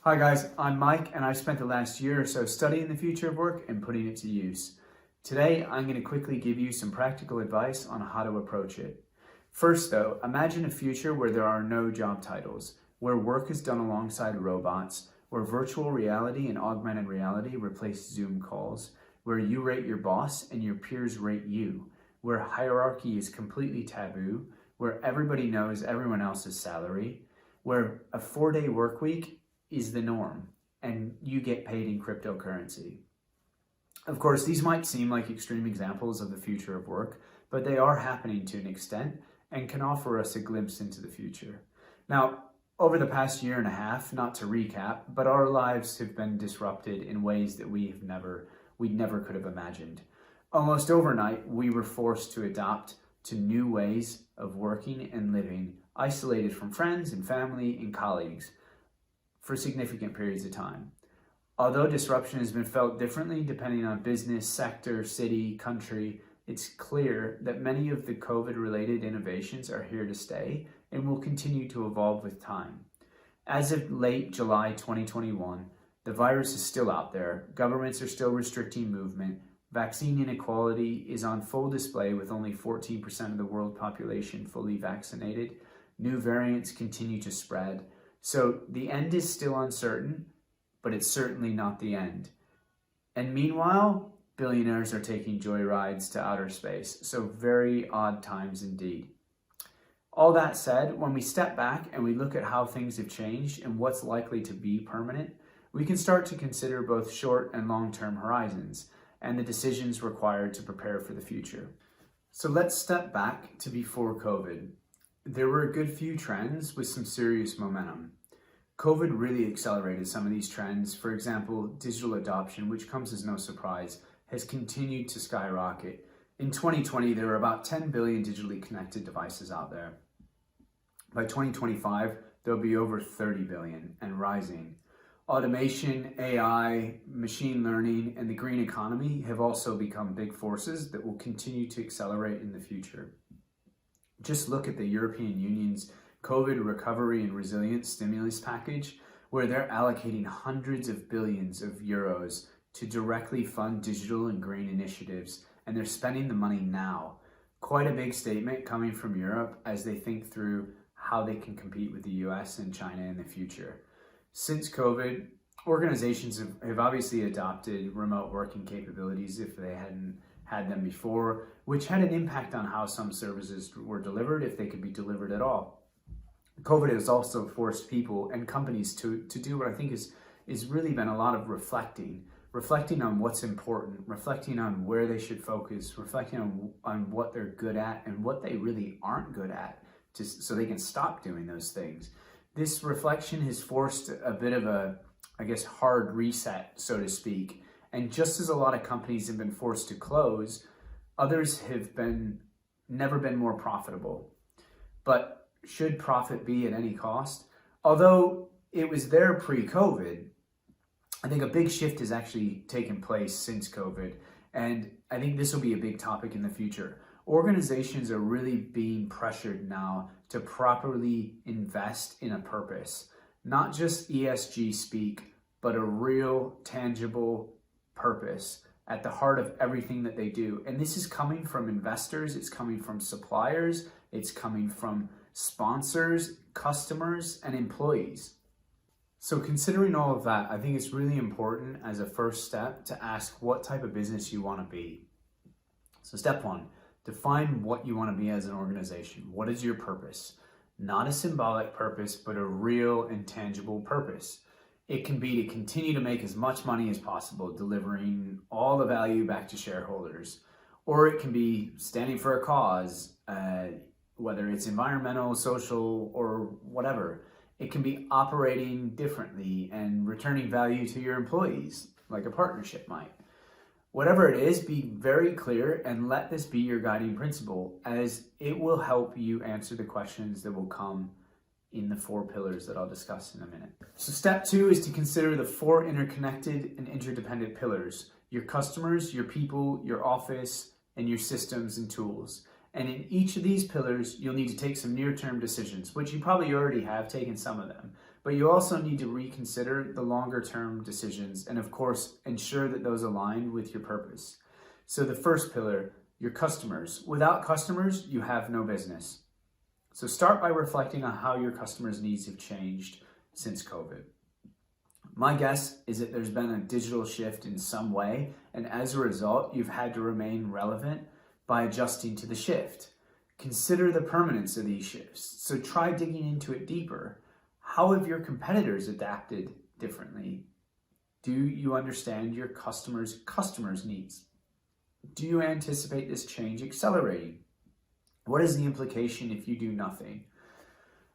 Hi guys, I'm Mike and I've spent the last year or so studying the future of work and putting it to use. Today, I'm going to quickly give you some practical advice on how to approach it. First though, imagine a future where there are no job titles, where work is done alongside robots, where virtual reality and augmented reality replace Zoom calls, where you rate your boss and your peers rate you, where hierarchy is completely taboo, where everybody knows everyone else's salary, where a 4-day work week is the norm and you get paid in cryptocurrency. Of course, these might seem like extreme examples of the future of work, but they are happening to an extent and can offer us a glimpse into the future. Now, over the past year and a half, not to recap, but our lives have been disrupted in ways that we never could have imagined. Almost overnight, we were forced to adapt to new ways of working and living, isolated from friends and family and colleagues for significant periods of time. Although disruption has been felt differently depending on business, sector, city, country, it's clear that many of the COVID-related innovations are here to stay and will continue to evolve with time. As of late July 2021, the virus is still out there, governments are still restricting movement, vaccine inequality is on full display with only 14% of the world population fully vaccinated, new variants continue to spread. So the end is still uncertain, but it's certainly not the end. And meanwhile, billionaires are taking joyrides to outer space. So very odd times indeed. All that said, when we step back and we look at how things have changed and what's likely to be permanent, we can start to consider both short and long-term horizons and the decisions required to prepare for the future. So let's step back to before COVID. There were a good few trends with some serious momentum. COVID really accelerated some of these trends. For example, digital adoption, which comes as no surprise, has continued to skyrocket. In 2020, there were about 10 billion digitally connected devices out there. By 2025, there'll be over 30 billion and rising. Automation, AI, machine learning, and the green economy have also become big forces that will continue to accelerate in the future. Just look at the European Union's COVID recovery and resilience stimulus package, where they're allocating hundreds of billions of euros to directly fund digital and green initiatives, and they're spending the money now. Quite a big statement coming from Europe as they think through how they can compete with the US and China in the future. Since COVID, organizations have obviously adopted remote working capabilities if they hadn't had them before, which had an impact on how some services were delivered, if they could be delivered at all. COVID has also forced people and companies to do what I think is really been a lot of reflecting on what's important, reflecting on where they should focus, reflecting on what they're good at and what they really aren't good at, so they can stop doing those things. This reflection has forced a bit of a, hard reset, so to speak. And just as a lot of companies have been forced to close, others have never been more profitable. But should profit be at any cost? Although it was there pre-COVID, I think a big shift has actually taken place since COVID. And I think this will be a big topic in the future. Organizations are really being pressured now to properly invest in a purpose, not just ESG speak, but a real tangible purpose at the heart of everything that they do. And this is coming from investors, it's coming from suppliers, it's coming from sponsors, customers, and employees. So considering all of that, I think it's really important as a first step to ask what type of business you want to be. So step one, define what you want to be as an organization. What is your purpose? Not a symbolic purpose, but a real and tangible purpose. It can be to continue to make as much money as possible, delivering all the value back to shareholders. Or it can be standing for a cause, whether it's environmental, social, or whatever. It can be operating differently and returning value to your employees, like a partnership might. Whatever it is, be very clear and let this be your guiding principle, as it will help you answer the questions that will come in the 4 pillars that I'll discuss in a minute. So step 2 is to consider the 4 interconnected and interdependent pillars: your customers, your people, your office, and your systems and tools. And in each of these pillars, you'll need to take some near-term decisions, which you probably already have taken some of them. but you also need to reconsider the longer term decisions and, of course, ensure that those align with your purpose. So the first pillar, your customers. Without customers, you have no business. So start by reflecting on how your customers' needs have changed since COVID. My guess is that there's been a digital shift in some way, and as a result, you've had to remain relevant by adjusting to the shift. Consider the permanence of these shifts. So try digging into it deeper. How have your competitors adapted differently? Do you understand your customers' needs? Do you anticipate this change accelerating? What is the implication if you do nothing?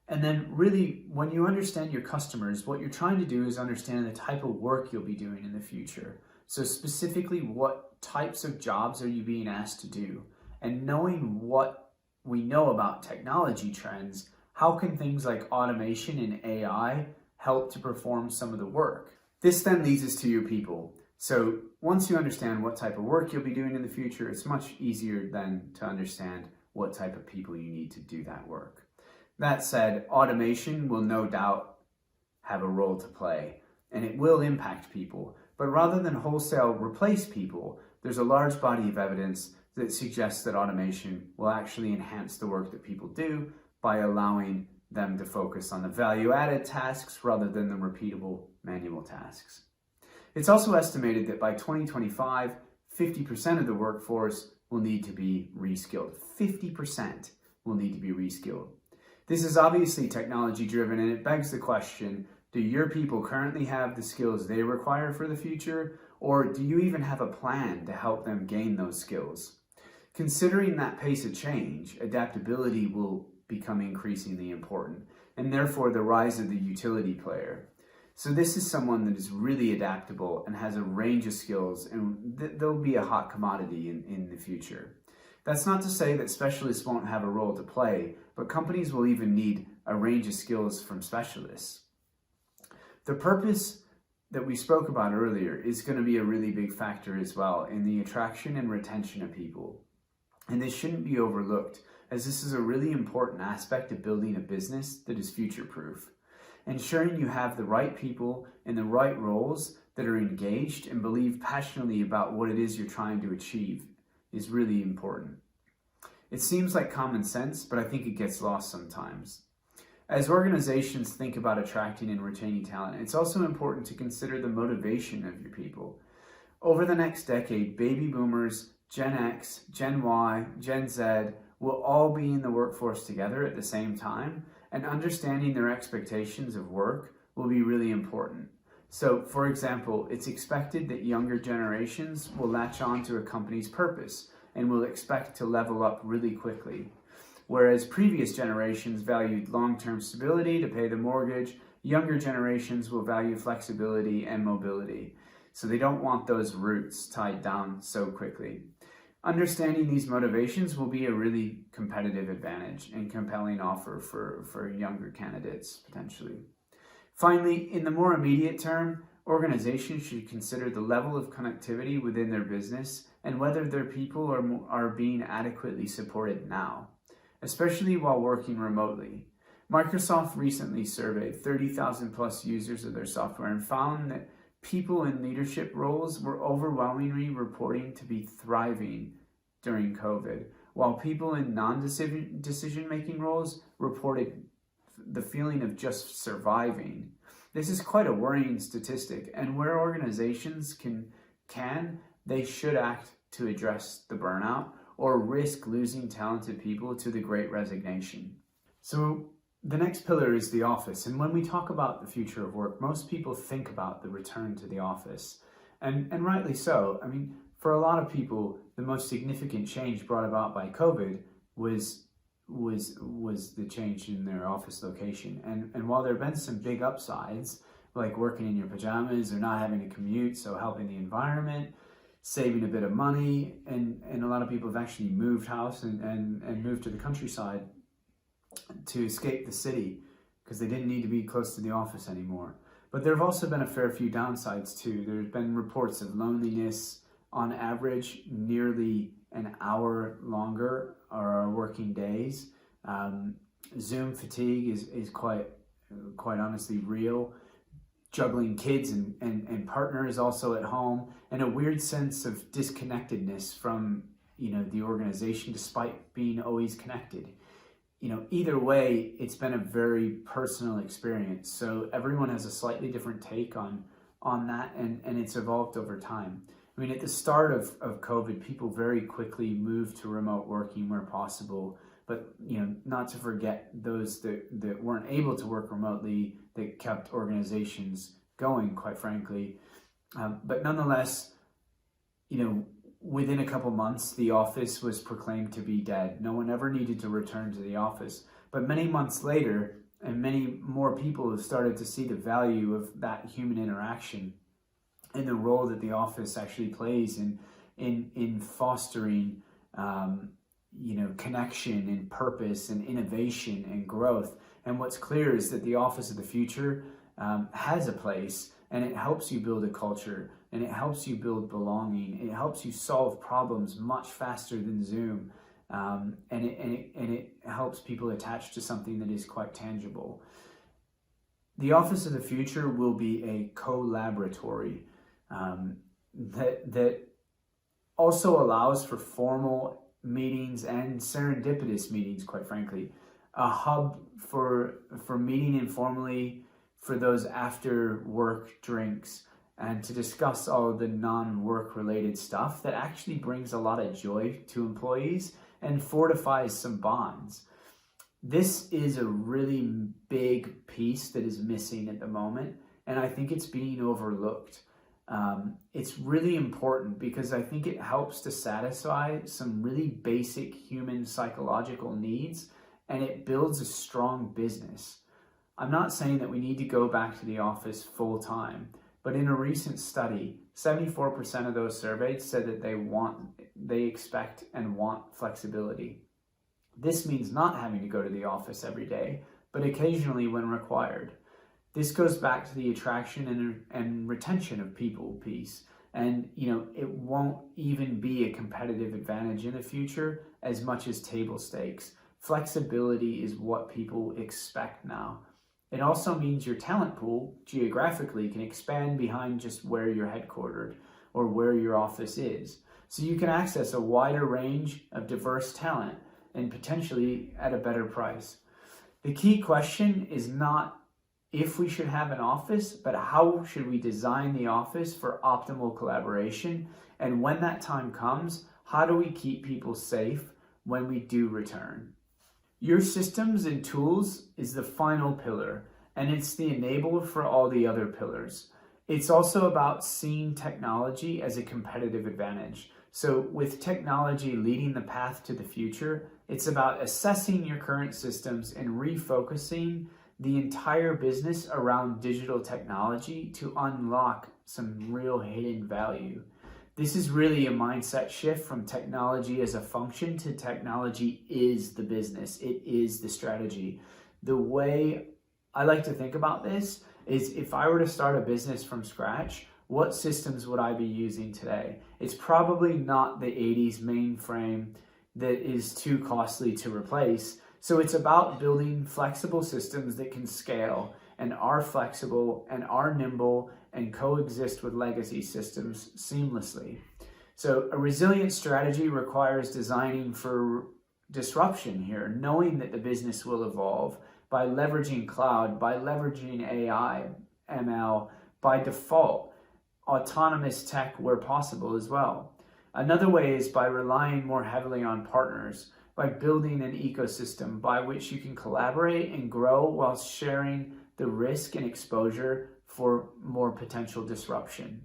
And then really, when you understand your customers, what you're trying to do is understand the type of work you'll be doing in the future. So specifically, what types of jobs are you being asked to do? And knowing what we know about technology trends, how can things like automation and AI help to perform some of the work? This then leads us to your people. So once you understand what type of work you'll be doing in the future, it's much easier then to understand what type of people you need to do that work. That said, automation will no doubt have a role to play, and it will impact people. But rather than wholesale replace people, there's a large body of evidence that suggests that automation will actually enhance the work that people do by allowing them to focus on the value-added tasks rather than the repeatable manual tasks. It's also estimated that by 2025, 50% of the workforce will need to be reskilled. 50% will need to be reskilled. This is obviously technology driven, and it begs the question, do your people currently have the skills they require for the future, or do you even have a plan to help them gain those skills? Considering that pace of change, adaptability will become increasingly important, and therefore the rise of the utility player. So this is someone that is really adaptable and has a range of skills, and they'll be a hot commodity in the future. That's not to say that specialists won't have a role to play, but companies will even need a range of skills from specialists. The purpose that we spoke about earlier is going to be a really big factor as well in the attraction and retention of people. And this shouldn't be overlooked, as this is a really important aspect of building a business that is future-proof. Ensuring you have the right people in the right roles that are engaged and believe passionately about what it is you're trying to achieve is really important. It seems like common sense, but I think it gets lost sometimes. As organizations think about attracting and retaining talent, it's also important to consider the motivation of your people. Over the next decade, baby boomers, Gen X, Gen Y, Gen Z will all be in the workforce together at the same time, and understanding their expectations of work will be really important. So, for example, it's expected that younger generations will latch on to a company's purpose and will expect to level up really quickly. Whereas previous generations valued long-term stability to pay the mortgage, younger generations will value flexibility and mobility. So they don't want those roots tied down so quickly. Understanding these motivations will be a really competitive advantage and compelling offer for younger candidates, potentially. Finally, in the more immediate term, organizations should consider the level of connectivity within their business and whether their people are being adequately supported now, especially while working remotely. Microsoft recently surveyed 30,000 plus users of their software and found that people in leadership roles were overwhelmingly reporting to be thriving during COVID, while people in non-decision-making roles reported the feeling of just surviving. This is quite a worrying statistic, and where organizations they should act to address the burnout or risk losing talented people to the Great Resignation. So the next pillar is the office, and when we talk about the future of work, most people think about the return to the office, and rightly so. I mean, for a lot of people, the most significant change brought about by COVID was the change in their office location. And while there have been some big upsides, like working in your pajamas or not having to commute, so helping the environment, saving a bit of money, and a lot of people have actually moved house and moved to the countryside to escape the city because they didn't need to be close to the office anymore. But there have also been a fair few downsides too. There's been reports of loneliness, on average nearly an hour longer are our working days. Zoom fatigue is quite quite honestly real, juggling kids and partners also at home, and a weird sense of disconnectedness from, the organization despite being always connected. Either way, it's been a very personal experience. So everyone has a slightly different take on that, and it's evolved over time. I mean, at the start of COVID, people very quickly moved to remote working where possible, but not to forget those that weren't able to work remotely, that kept organizations going, quite frankly. But nonetheless, within a couple months, the office was proclaimed to be dead. No one ever needed to return to the office. But many months later, and many more people have started to see the value of that human interaction and the role that the office actually plays in fostering connection and purpose and innovation and growth. And what's clear is that the office of the future has a place, and it helps you build a culture, and it helps you build belonging. It helps you solve problems much faster than Zoom, and it helps people attach to something that is quite tangible. The office of the future will be a co-laboratory that also allows for formal meetings and serendipitous meetings, quite frankly. A hub for meeting informally, for those after work drinks, and to discuss all of the non-work related stuff that actually brings a lot of joy to employees and fortifies some bonds. This is a really big piece that is missing at the moment, and I think it's being overlooked. It's really important because I think it helps to satisfy some really basic human psychological needs, and it builds a strong business. I'm not saying that we need to go back to the office full time, but in a recent study, 74% of those surveyed said that they expect and want flexibility. This means not having to go to the office every day, but occasionally when required. This goes back to the attraction and retention of people piece. And, it won't even be a competitive advantage in the future as much as table stakes. Flexibility is what people expect now. It also means your talent pool geographically can expand behind just where you're headquartered or where your office is. So you can access a wider range of diverse talent and potentially at a better price. The key question is not if we should have an office, but how should we design the office for optimal collaboration? And when that time comes, how do we keep people safe when we do return? Your systems and tools is the final pillar, and it's the enabler for all the other pillars. It's also about seeing technology as a competitive advantage. So with technology leading the path to the future, it's about assessing your current systems and refocusing the entire business around digital technology to unlock some real hidden value. This is really a mindset shift from technology as a function to technology is the business. It is the strategy. The way I like to think about this is if I were to start a business from scratch, what systems would I be using today? It's probably not the 80s mainframe that is too costly to replace. So it's about building flexible systems that can scale and are flexible and are nimble and coexist with legacy systems seamlessly. So a resilient strategy requires designing for disruption here, knowing that the business will evolve by leveraging cloud, by leveraging AI, ML, by default, autonomous tech where possible as well. Another way is by relying more heavily on partners, by building an ecosystem by which you can collaborate and grow while sharing the risk and exposure for more potential disruption.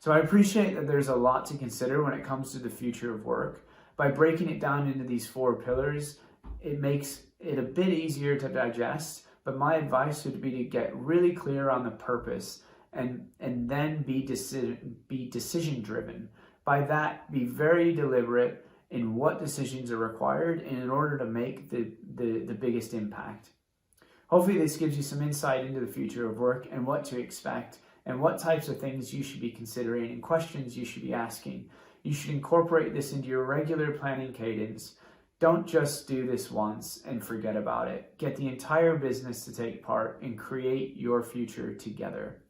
So I appreciate that there's a lot to consider when it comes to the future of work. By breaking it down into these 4 pillars, it makes it a bit easier to digest, but my advice would be to get really clear on the purpose and then be decision driven. By that, be very deliberate in what decisions are required in order to make the biggest impact. Hopefully this gives you some insight into the future of work and what to expect and what types of things you should be considering and questions you should be asking. You should incorporate this into your regular planning cadence. Don't just do this once and forget about it. Get the entire business to take part and create your future together.